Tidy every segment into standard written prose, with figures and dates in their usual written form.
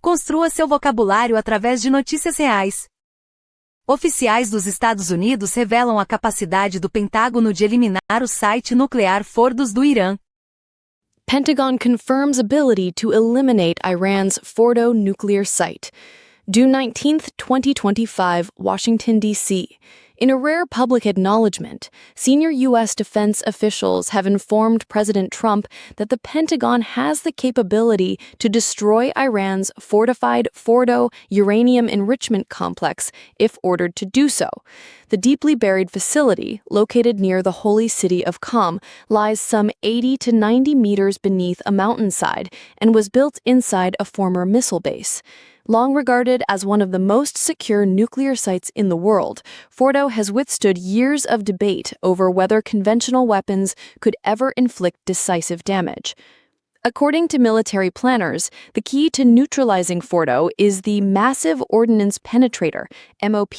Construa seu vocabulário através de notícias reais. Oficiais dos Estados Unidos revelam a capacidade do Pentágono de eliminar o site nuclear Fordow do Irã. Pentagon confirms ability to eliminate Iran's Fordow nuclear site. June 19, 2025, Washington, D.C. In a rare public acknowledgement, senior U.S. defense officials have informed President Trump that the Pentagon has the capability to destroy Iran's fortified Fordow uranium enrichment complex if ordered to do so. The deeply buried facility, located near the holy city of Qom, lies some 80 to 90 meters beneath a mountainside and was built inside a former missile base. Long regarded as one of the most secure nuclear sites in the world, Fordow has withstood years of debate over whether conventional weapons could ever inflict decisive damage. According to military planners, the key to neutralizing Fordow is the Massive Ordnance Penetrator, MOP,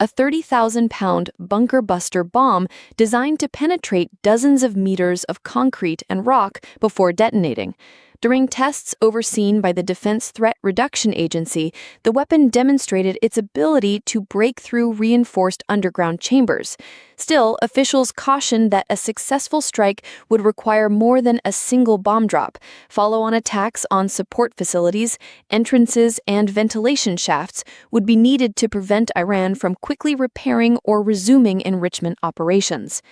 a 30,000-pound bunker-buster bomb designed to penetrate dozens of meters of concrete and rock before detonating. During tests overseen by the Defense Threat Reduction Agency, the weapon demonstrated its ability to break through reinforced underground chambers. Still, officials cautioned that a successful strike would require more than a single bomb drop. Follow-on attacks on support facilities, entrances, and ventilation shafts would be needed to prevent Iran from quickly repairing or resuming enrichment operations.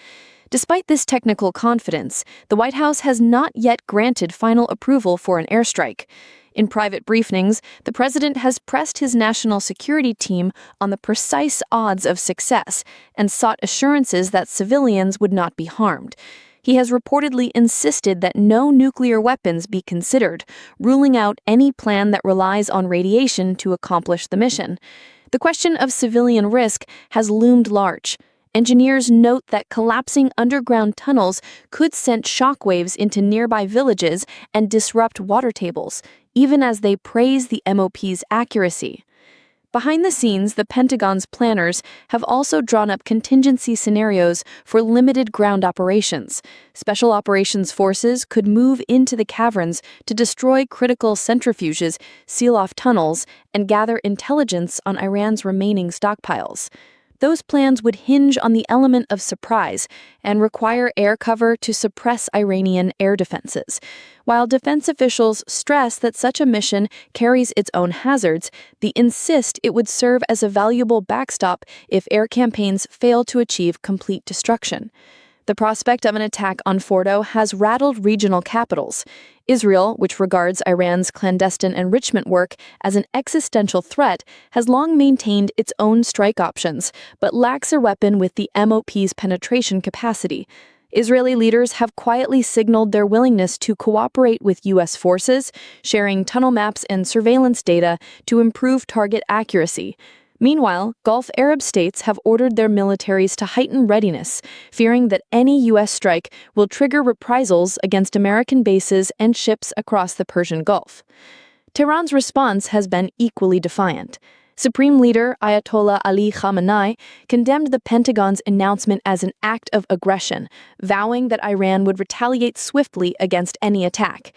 Despite this technical confidence, the White House has not yet granted final approval for an airstrike. In private briefings, the president has pressed his national security team on the precise odds of success and sought assurances that civilians would not be harmed. He has reportedly insisted that no nuclear weapons be considered, ruling out any plan that relies on radiation to accomplish the mission. The question of civilian risk has loomed large. Engineers note that collapsing underground tunnels could send shockwaves into nearby villages and disrupt water tables, even as they praise the MOP's accuracy. Behind the scenes, the Pentagon's planners have also drawn up contingency scenarios for limited ground operations. Special operations forces could move into the caverns to destroy critical centrifuges, seal off tunnels, and gather intelligence on Iran's remaining stockpiles. Those plans would hinge on the element of surprise and require air cover to suppress Iranian air defenses. While defense officials stress that such a mission carries its own hazards, they insist it would serve as a valuable backstop if air campaigns fail to achieve complete destruction. The prospect of an attack on Fordow has rattled regional capitals. Israel, which regards Iran's clandestine enrichment work as an existential threat, has long maintained its own strike options, but lacks a weapon with the MOP's penetration capacity. Israeli leaders have quietly signaled their willingness to cooperate with U.S. forces, sharing tunnel maps and surveillance data to improve target accuracy. Meanwhile, Gulf Arab states have ordered their militaries to heighten readiness, fearing that any U.S. strike will trigger reprisals against American bases and ships across the Persian Gulf. Tehran's response has been equally defiant. Supreme Leader Ayatollah Ali Khamenei condemned the Pentagon's announcement as an act of aggression, vowing that Iran would retaliate swiftly against any attack.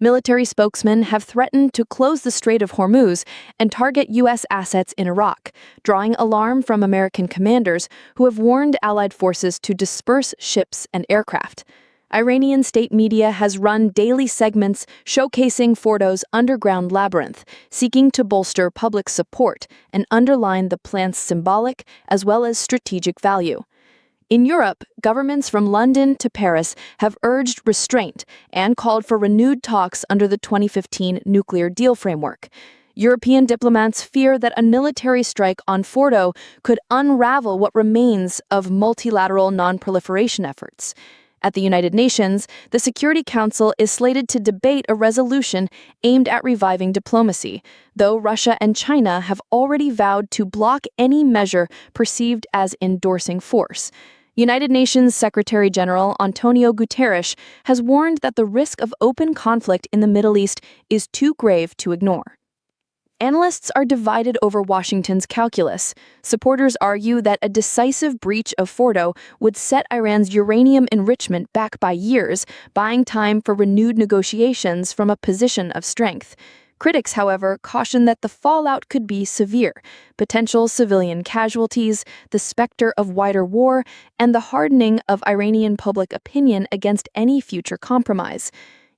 Military spokesmen have threatened to close the Strait of Ormuz and target U.S. assets in Iraq, drawing alarm from American commanders who have warned Allied forces to disperse ships and aircraft. Iranian state media has run daily segments showcasing Fordow's underground labyrinth, seeking to bolster public support and underline the plant's symbolic as well as strategic value. In Europe, governments from London to Paris have urged restraint and called for renewed talks under the 2015 nuclear deal framework. European diplomats fear that a military strike on Fordow could unravel what remains of multilateral non-proliferation efforts. At the United Nations, the Security Council is slated to debate a resolution aimed at reviving diplomacy, though Russia and China have already vowed to block any measure perceived as endorsing force. United Nations Secretary General Antonio Guterres has warned that the risk of open conflict in the Middle East is too grave to ignore. Analysts are divided over Washington's calculus. Supporters argue that a decisive breach of Fordow would set Iran's uranium enrichment back by years, buying time for renewed negotiations from a position of strength. Critics, however, caution that the fallout could be severe: potential civilian casualties, the specter of wider war, and the hardening of Iranian public opinion against any future compromise.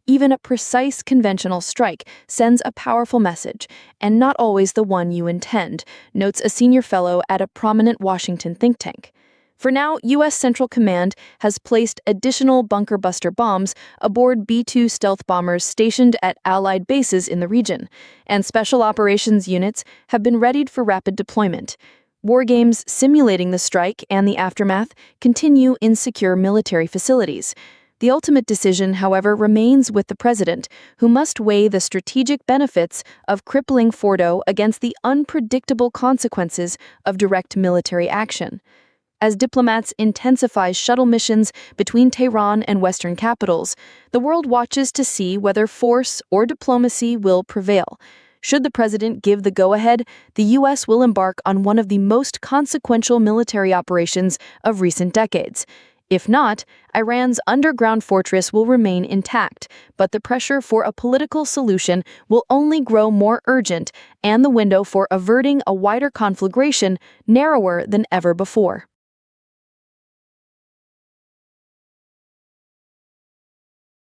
Even a precise conventional strike sends a powerful message, and not always the one you intend, notes a senior fellow at a prominent Washington think tank. For now, U.S. Central Command has placed additional bunker buster bombs aboard B-2 stealth bombers stationed at Allied bases in the region, and special operations units have been readied for rapid deployment. War games simulating the strike and the aftermath continue in secure military facilities. The ultimate decision, however, remains with the president, who must weigh the strategic benefits of crippling Fordow against the unpredictable consequences of direct military action. As diplomats intensify shuttle missions between Tehran and Western capitals, the world watches to see whether force or diplomacy will prevail. Should the president give the go-ahead, the U.S. will embark on one of the most consequential military operations of recent decades. If not, Iran's underground fortress will remain intact, but the pressure for a political solution will only grow more urgent, and the window for averting a wider conflagration narrower than ever before.